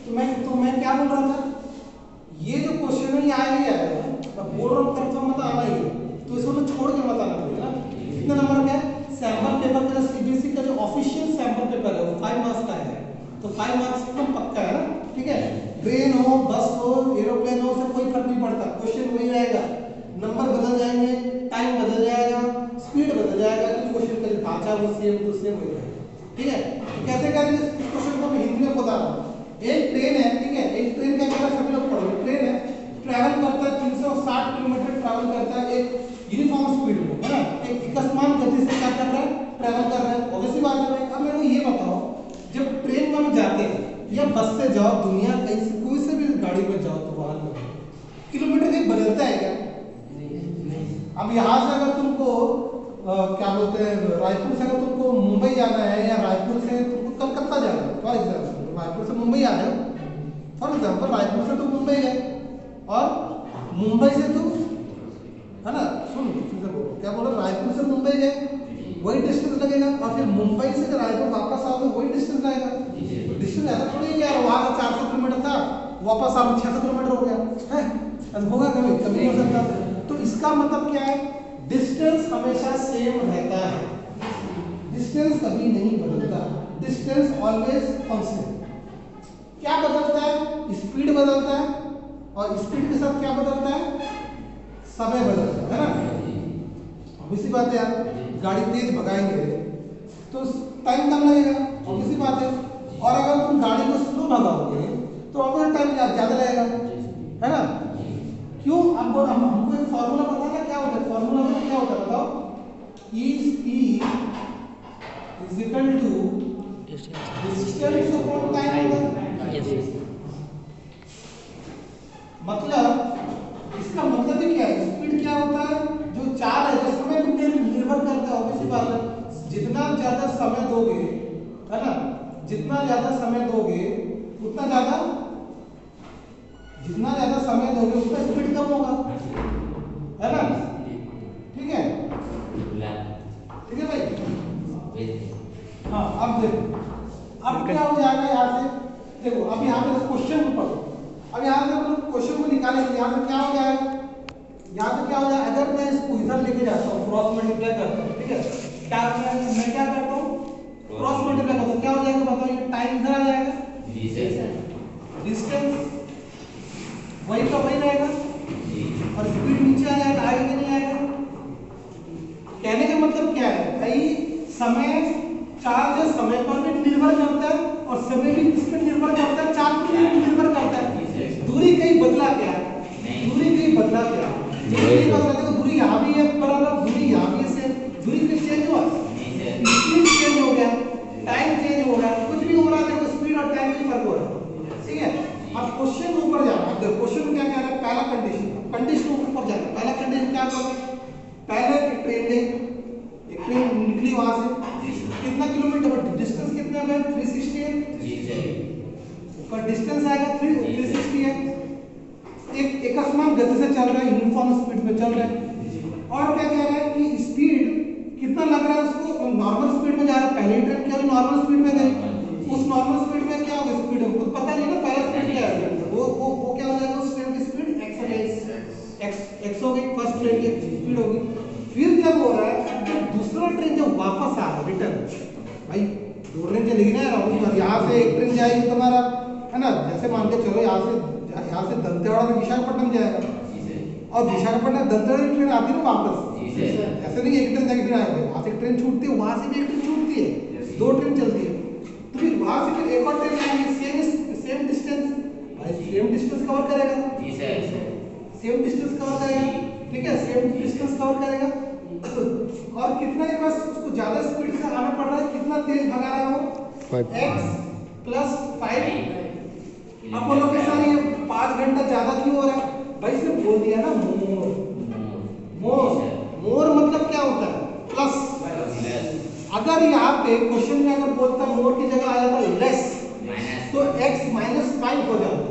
तो मैं क्या बोल रहा था, ये जो क्वेश्चन है ये आया ही आया है, मैं बोल रहा हूँ कंफर्म मत आना ही है, तो इसको तो छोड़ के मत आना पड़ेगा ना। कितना नंबर का है सैंपल पेपर का, सीबीएसई का जो ऑफिशियल सैंपल पेपर है वो 5 मार्क्स का है, तो 5 मार्क्स एकदम पक्का है ना, ठीक है। ट्रेन हो, बस हो, एरोप्लेन हो, उससे कोई फर्क नहीं पड़ता, क्वेश्चन वही रहेगा, नंबर बदल जाएंगे, टाइम बदल जाएगा, स्पीड बदल जाएगा, लेकिन क्वेश्चन का जो ढांचा वो सेम टू सेम हो जाएगा, ठीक है। तो कैसे करेंगे इस क्वेश्चन को, मैं हिंदी में बता रहा हूँ। एक ट्रेन है, ठीक है, एक ट्रेन का क्या सभी लोग पढ़ोगे, ट्रेन है, ट्रैवल करता है 360 किलोमीटर ट्रैवल करता है एक यूनिफॉर्म स्पीड में, है ना, एक अकस्मात गति से क्या कर रहा है, ट्रैवल कर रहा है, ऑब्वियसली बात है। अब मेरे को ये बताओ, जब ट्रेन में हम जाते हैं या बस से जाओ, दुनिया कहीं से कोई से भी गाड़ी में जाओ तो वाहन में किलोमीटर कहीं बदलता है क्या? अब यहाँ से अगर तुमको क्या बोलते हैं, रायपुर से अगर तुमको मुंबई जाना है या रायपुर से तुमको कलकत्ता जाना है, फॉर एग्जाम्पल रायपुर से मुंबई आ रहे हो, फॉर एग्जाम्पल रायपुर से तो मुंबई गए और मुंबई से तो, है ना, सुन क्या बोल रहे, रायपुर से मुंबई गए वही डिस्टेंस लगेगा, और फिर मुंबई से जब रायपुर वापस आओगे वही डिस्टेंस लगेगा। तो डिस्टेंस ऐसा थोड़ी है यार, वहाँ का 400 किलोमीटर था, वापस आओ 600 किलोमीटर हो गया है, ऐसा होगा कभी? कभी नहीं हो सकता। तो इसका मतलब क्या है, डिस्टेंस हमेशा सेम रहता है, डिस्टेंस कभी नहीं बदलता, डिस्टेंस ऑलवेज कांस्टेंट। क्या बदलता है? स्पीड बदलता है, और स्पीड के साथ क्या बदलता है? समय बदलता है ना। ऑब्वियसली बात है यार, गाड़ी तेज भगाएंगे तो टाइम कम लगेगा, ऑब्वियसली बात है। और अगर तुम गाड़ी को स्लो भगाओगे तो आपका टाइम ज़्यादा लगेगा, है ना। क्यों? हमको एक फॉर्मूला पता है, क्या होता है फॉर्मूला में, क्या होता है बताओ, ई speed is equal to distance upon time होगा। मतलब इसका मतलब ही क्या है, स्पीड क्या होता है, जो चाल है, जो समय पे निर्भर करता है, ऑब्वियसली बात है। जितना ज्यादा समय दोगे, है ना, जितना ज्यादा समय दोगे उतना ज्यादा, जितना ज्यादा समय दोगे उतना स्पीड कम होगा, है ना, ठीक है, ठीक है भाई। हाँ अब देखो, अब क्या हो जाएगा यहाँ से, देखो अब यहाँ पे क्वेश्चन को पढ़ो, अब यहाँ से हम क्वेश्चन को निकालेंगे, यहाँ से क्या हो जाएगा, यहाँ से क्या हो जाएगा, अगर मैं इसको इधर लेके जाता हूँ, क्रॉस मल्टीप्लाई करता हूँ, ठीक है, क्या मैं क्या करता हूँ, क्रॉस मल्टीप्लाई करता हूँ, क्या हो जाएगा बताओ, ये टाइम इधर आ जाएगा, डिस्टेंस वही का वही रहेगा, और स्पीड नीचे आ जाएगा, आगे नहीं आएगा। कहने का मतलब क्या है भाई, समय चार्ज है, समय पर भी निर्भर करता है, और समय भी किस पर निर्भर करता है, चार्ज पर भी निर्भर करता है। दूरी कहीं बदला क्या है, दूरी कहीं बदला क्या है, दूरी यहाँ भी है बराबर, दूरी यहाँ भी है, दूरी फिर चेंज हुआ, स्पीड चेंज हो गया, टाइम चेंज हो गया, कुछ भी हो रहा है, देखो स्पीड और टाइम में फर्क हो रहा है, ठीक है। अब क्वेश्चन ऊपर जाना, अब देखो क्वेश्चन क्या कह रहा है, पहला कंडीशन, कंडीशन ऊपर जाना, पहला कंडीशन क्या करोगे, पहले एक ट्रेन ले, एक ट्रेन निकली वहां से, कितना किलोमीटर, डिस्टेंस कितना है, 360 है, ऊपर डिस्टेंस आएगा 360 है, एक अकस्मात गति से चल रहा है, यूनिफॉर्म स्पीड में चल रहा है, और क्या कह रहा है कि स्पीड कितना लग रहा है उसको, नॉर्मल स्पीड में जा रहा है, पहले ट्रेन क्या नॉर्मल स्पीड में गई, उस नॉर्मल स्पीड में क्या होगा, स्पीड हमको पता नहीं ना, पहला स्पीड क्या है, वो क्या हो जाएगा, उस ट्रेन की स्पीड x हो गई, फर्स्ट ट्रेन की स्पीड होगी। फिर क्या हो रहा है, जब दूसरा ट्रेन जब वापस आ रहा है रिटर्न, भाई दो ट्रेन चलेगी ना यार, यहाँ से एक ट्रेन जाएगी तुम्हारा, है ना, जैसे मान के चलो यहाँ से दंतेवाड़ा से विशाखापट्टनम जाएगा, और विशाखापट्टनम दंतेवाड़ा ट्रेन आती है ना वापस, ऐसे नहीं एक ट्रेन जाके फिर आएगा, वहाँ से ट्रेन छूटती है, वहाँ से भी एक ट्रेन छूटती है, दो ट्रेन चलती है, तो फिर वहाँ से फिर एक और ट्रेन आएगी, सेम डिस्टेंस, भाई सेम डिस्टेंस कवर करेगा, सेम डिस्टेंस कवर करेगा, ठीक है, सेम डिस्टेंस कवर करेगा, और कितना के पास उसको ज्यादा स्पीड से आना पड़ रहा है, कितना तेज भगा रहा है वो, x + 5, अब बोलो कि सर ये 5 घंटा ज्यादा क्यों हो रहा है, भाई सिर्फ बोल दिया ना, मोर मतलब क्या होता है, प्लस। अगर यहाँ पे क्वेश्चन में अगर बोलता मोर की जगह आ जाता लेस, तो x - 5 हो जाता,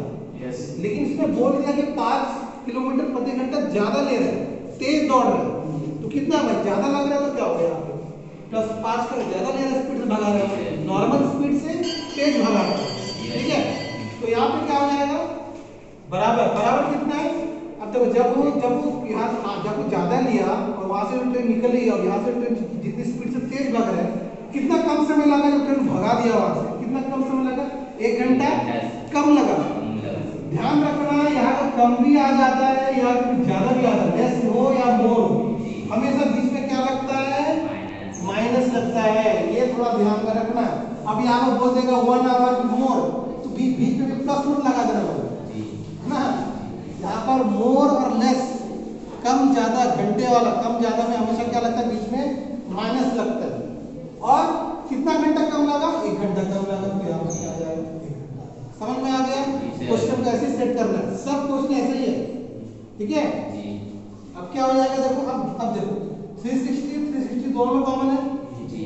लेकिन इसमें बोल दिया कि 5 किलोमीटर प्रति घंटा ज्यादा ले रहे हैं, तेज दौड़ रहे हैं, तो कितना भाई ज्यादा लग रहा है, तो क्या हो गया यहाँ पे, +5 का ज्यादा ले रहा है, स्पीड से भगा रहा है, नॉर्मल स्पीड से तेज भगा रहा है, ठीक है। तो यहाँ बराबर बराबर कितना है? अब देखो जब यहाँ जब ज्यादा लिया और वहां से ट्रेन निकल रही है और यहाँ से ट्रेन जितनी स्पीड से तेज भाग रहा है, कितना कम समय लगा जब ट्रेन भगा दिया वहां से? कितना कम समय लगा? 1 घंटा कम लगा। ध्यान रखना यहाँ का कम भी आ जाता है या ज्यादा भी आ जाता है, लेस हो या मोर हो, हमेशा बीच में क्या लगता है? माइनस लगता है। ये थोड़ा ध्यान में रखना। अब यहाँ पर बोल देगा 1 आवर मोर, तो बीच में भी प्लस मत लगा देना है ना। यहाँ पर मोर और लेस, कम ज्यादा, घंटे वाला कम ज्यादा में हमेशा क्या लगता है? बीच में माइनस लगता है। और कितना घंटा कम लगा? 1 घंटा कम लगा, तो यहाँ पर क्या आ जाएगा? 1 घंटा। समझ में आ गया? क्वेश्चन को ऐसे सेट करना है, सब क्वेश्चन ऐसे ही है, ठीक है। अब क्या हो जाएगा? देखो अब देखो 360 दोनों में कॉमन है,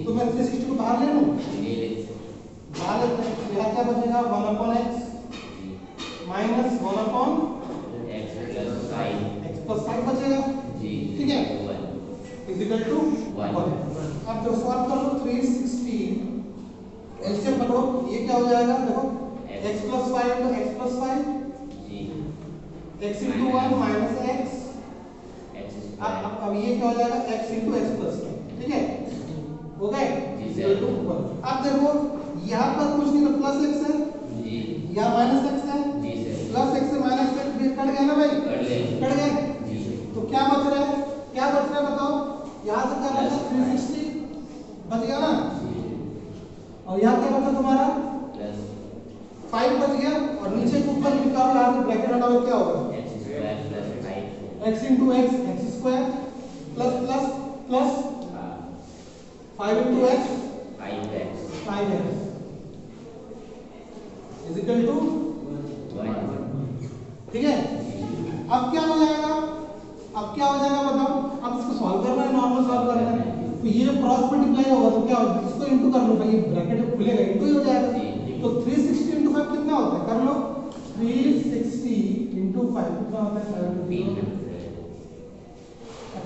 तो मैं 360 को बाहर ले लूं, बाहर लेते हैं, तो यहाँ क्या बचेगा? 1/x माइनस 1/x प्लस 5 बचेगा, ठीक है, इक्वल टू 1। अब जब सॉल्व कर लो 360 एलसीएम पकड़ो, ये क्या हो जाएगा? देखो x प्लस 5 तो x plus 5 x into 1 minus x। अब ये क्या हो जाएगा? x into x प्लस 5, ठीक है, हो गए, इक्वल टू 1। अब देखो यहाँ पर कुछ नहीं तो प्लस x है, यहाँ माइनस x है, प्लस x से माइनस x कट गया ना भाई? कट गए। तो क्या बच रहा है? क्या बच रहा है बताओ? यहाँ से क्या बचा? 360 बच गया ना, और यहाँ क्या बचा तुम्हारा? 5 बच गया, और नीचे के ऊपर निकालो, यहाँ से ब्रैकेट हटाओ, क्या होगा? x into x x square plus plus plus 5 into x 5x is equal to 1, ठीक है। अब क्या हो जाएगा? अब क्या हो जाएगा बताओ? अब इसको सॉल्व करना है, नॉर्मल सॉल्व करना है, तो ये जब क्रॉस मल्टीप्लाई होगा तो क्या होगा? इसको इनटू कर लो भाई, ये ब्रैकेट खुलेगा, इनटू ही हो जाएगा। तो 360 into 5 कितना होता है? कर लो, 360 into 5 कितना होता है? 18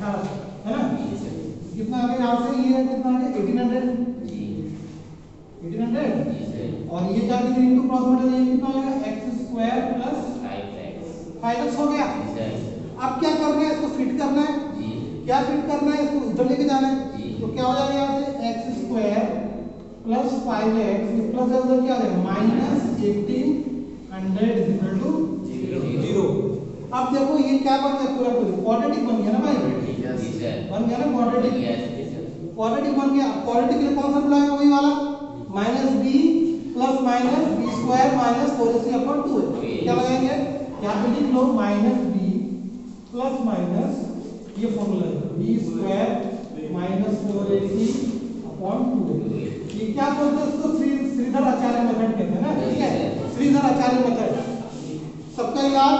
है ना। कितना आ गया यहाँ से? ये कितना आ गया? 1800 1800, और ये क्या डिग्री इनटू क्रॉस मल्टीप्लाई कितना हो जाएगा? x स्क्वायर प्लस 5x हो गया। अब क्या करना है? इसको फिट करना है। क्या फिट करना है? इसको इधर लेके जाना है, तो क्या हो जाएगा यहाँ से? x स्क्वायर प्लस 5x, ये प्लस है उधर क्या आ जाएगा? Minus 1800 is equal to 0। अब देखो ये क्या बन गया? पूरा क्वाड्रेटिक बन गया ना भाई? बन गया ना क्वाड्रेटिक? क्वाड्रेटिक बन गया। क्वाड्रेटिक के लिए कौन सा बुलाएगा? वही वाला minus b plus minus b square minus 4ac/2 है। क्या लगाएंगे? यहाँ पे लिख लो माइनस बी प्लस माइनस, ये फॉर्मूला है, बी स्क्वायर माइनस 4ac/2। ये क्या बोलते हैं इसको? श्रीधर आचार्य मेथड कहते हैं ना, ठीक है, श्रीधर आचार्य मेथड। सबका इलाज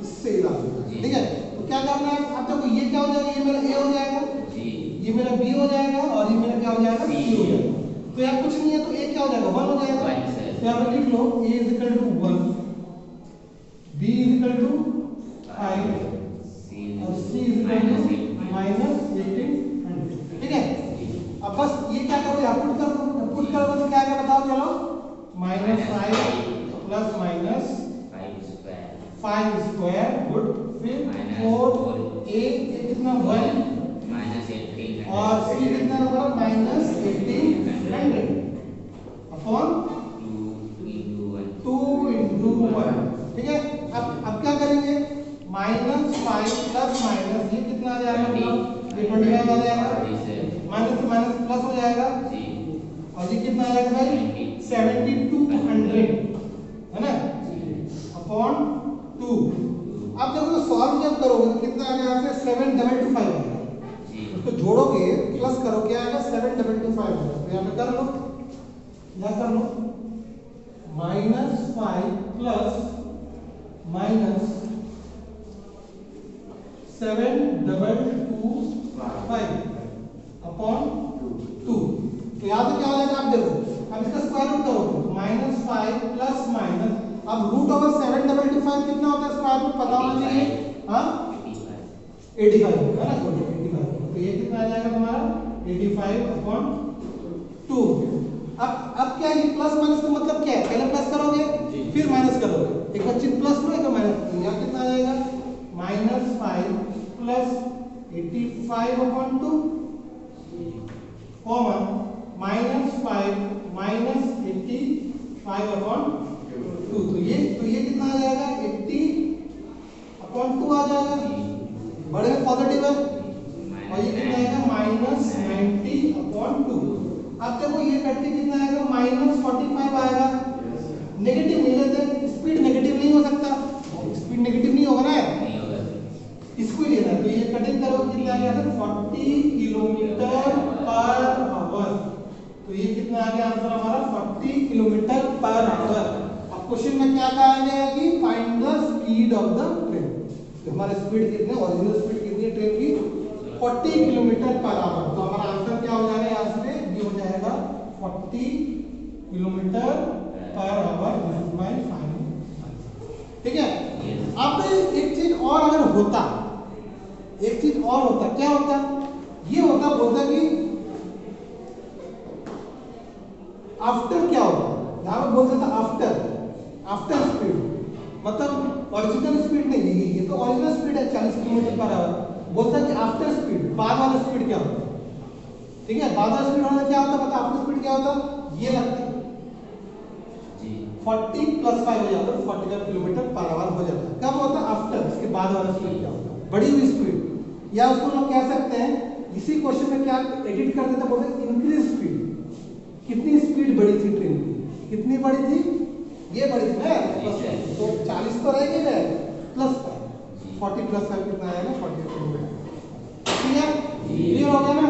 इससे इलाज होगा, ठीक है। तो क्या करना है? अब देखो ये क्या हो जाएगा? ये मेरा ए हो जाएगा, ये मेरा बी हो जाएगा, और ये मेरा क्या हो जाएगा? सी हो जाएगा। तो यहाँ कुछ नहीं है, तो ए क्या हो जाएगा? 1 हो जाएगा। तो यहाँ पे लिख लो a is equal to 1, b is equal to 5 और c is equal to minus 1800, ठीक है। अब बस ये क्या करो? यहाँ पुट कर दो, पुट कर दो तो क्या आएगा बताओ? चलो -5 प्लस माइनस 5 स्क्वायर, गुड, फिर 4a कितना 1 और c कितना होगा? माइनस 1800 अपॉन 2 into 1, ठीक है। अब क्या करेंगे? -5 प्लस माइनस, ये कितना आ जाएगा? ये 25 आ जाएगा, माइनस से माइनस प्लस हो जाएगा, और ये कितना आ जाएगा भाई? 7200 है ना, अपॉन 2। अब देखो सॉल्व जब करोगे तो कितना आ गया? यहाँ से 7225 आएगा, उसको जोड़ोगे प्लस करो, क्या आएगा? 7225 आएगा। तो यहाँ पे कर लो, यहाँ कर लो, -5 प्लस माइनस 7225 अपॉन 2। तो यहाँ से क्या हो जाएगा? आप देखो, अब इसका स्क्वायर रूट करो, -5 प्लस माइनस, अब रूट ओवर 7225 कितना होता है? स्क्वायर रूट पता होना चाहिए, हाँ 85 है ना, 85। तो ये कितना आ जाएगा तुम्हारा? 85 अपॉन 2। अब क्या ये प्लस माइनस का मतलब क्या है? पहले प्लस करोगे फिर माइनस करोगे, एक बार चिन्ह प्लस हुआ, एक बार माइनस, तो यहाँ कितना आ जाएगा -5 प्लस 85/2 कॉमा -5 माइनस 85/2, तो ये कितना आ जाएगा 80/2 आ जाएगा, बड़े में पॉजिटिव है, और ये कितना आएगा -90/2। अब देखो ये कट के कितना आएगा -45 आएगा, नेगेटिव नहीं लेते, स्पीड नेगेटिव नहीं हो सकता, स्पीड नेगेटिव नहीं होगा ना, इसको ही लेना है, तो ये कटिंग करो कितना आ गया 40 किलोमीटर पर आवर, तो ये कितना आ गया आंसर हमारा 40 किलोमीटर पर आवर। अब क्वेश्चन में क्या कहा गया है कि find the speed of the train, तो हमारा स्पीड कितने, ओरिजिनल स्पीड कितनी है ट्रेन की 40 किलोमीटर पर आवर, तो हमारा आंसर क्या हो जाएगा यहाँ से, ये हो जाएगा 40 kilometre per hour, this is my final answer. ठीक है, अब एक चीज और अगर होता, एक चीज और होता, क्या होता, ये होता, बोलता कि आफ्टर क्या होता, यहां पे बोलता था आफ्टर स्पीड, मतलब ओरिजिनल स्पीड नहीं, ये तो ओरिजिनल स्पीड है 40 किलोमीटर पर आवर, बोलता कि आफ्टर स्पीड, बाद वाला स्पीड क्या होता, ठीक है, बाद वाला स्पीड होना क्या होता, पता आफ्टर स्पीड क्या होता, ये लगता 40 + 5 हो जाता है, 45 किलोमीटर पर आवर हो जाता है, कब होता आफ्टर, इसके बाद वाला स्पीड क्या होता, बढ़ी हुई स्पीड, या उसको लोग कह सकते हैं, इसी क्वेश्चन में क्या एडिट कर देते, बोलते हैं इंक्रीज स्पीड, कितनी स्पीड बढ़ी थी ट्रेन की, कितनी बढ़ी थी, ये बढ़ी थी ना, तो 40 तो रहेगी ना, +5 40 + 5 कितना आएगा 40 किलोमीटर, ठीक है, क्लियर हो गया ना।